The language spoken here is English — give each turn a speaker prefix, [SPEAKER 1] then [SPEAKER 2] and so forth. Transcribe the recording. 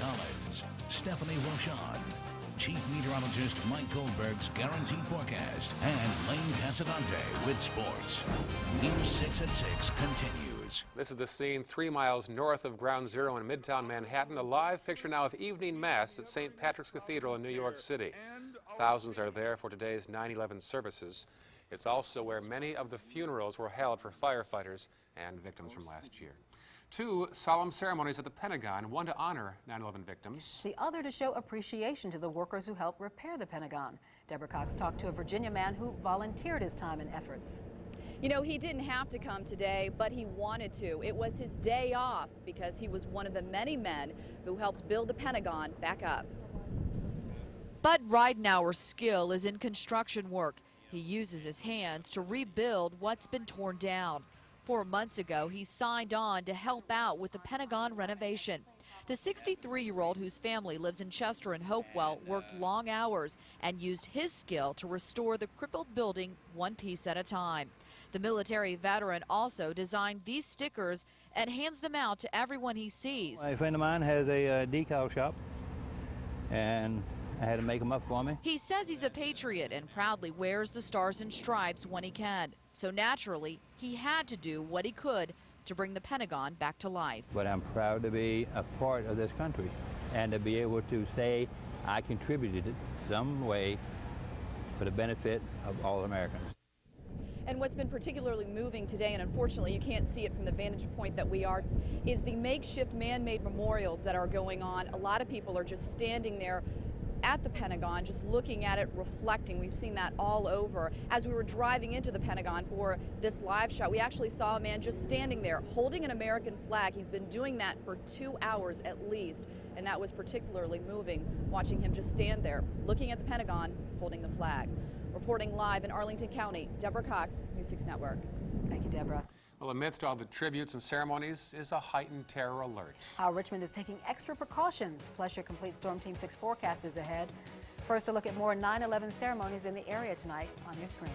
[SPEAKER 1] Collins, Stephanie Rochon, Chief Meteorologist Mike Goldberg's Guaranteed Forecast, and Lane Casadante with sports. News 6 at 6 continues.
[SPEAKER 2] This is the scene 3 miles north of Ground Zero in Midtown Manhattan. A live picture now of evening mass at St. Patrick's Cathedral in New York City. Thousands are there for today's 9/11 services. It's also where many of the funerals were held for firefighters and victims from last year. 2 solemn ceremonies at the Pentagon, one to honor 9/11 victims,
[SPEAKER 3] the other to show appreciation to the workers who helped repair the Pentagon. Deborah Cox talked to a Virginia man who volunteered his time and efforts.
[SPEAKER 4] You know, he didn't have to come today, but he wanted to. It was his day off because he was one of the many men who helped build the Pentagon back up.
[SPEAKER 5] Bud Ridenauer's skill is in construction work. He uses his hands to rebuild what's been torn down. 4 months ago, he signed on to help out with the Pentagon renovation. The 63-year-old, whose family lives in Chester and Hopewell, worked long hours and used his skill to restore the crippled building one piece at a time. The military veteran also designed these stickers and hands them out to everyone he sees.
[SPEAKER 6] A friend of mine has a decal shop, and I had to make them up for me.
[SPEAKER 5] He says he's a patriot and proudly wears the stars and stripes when he can. So naturally, he had to do what he could to bring the Pentagon back to life.
[SPEAKER 6] But I'm proud to be a part of this country and to be able to say I contributed in some way for the benefit of all Americans.
[SPEAKER 4] And what's been particularly moving today, and unfortunately you can't see it from the vantage point that we are, is the makeshift man-made memorials that are going on. A lot of people are just standing there at the Pentagon, just looking at it, reflecting. We've seen that all over. As we were driving into the Pentagon for this live shot, we actually saw a man just standing there holding an American flag. He's been doing that for 2 hours at least, and that was particularly moving, watching him just stand there, looking at the Pentagon, holding the flag. Reporting live in Arlington County, Deborah Cox, News 6 Network.
[SPEAKER 3] Thank you, Deborah.
[SPEAKER 2] well, amidst all the tributes and ceremonies is a heightened terror alert.
[SPEAKER 3] How Richmond is taking extra precautions, plus your complete Storm Team 6 forecast is ahead. First, a look at more 9/11 ceremonies in the area tonight on your screen.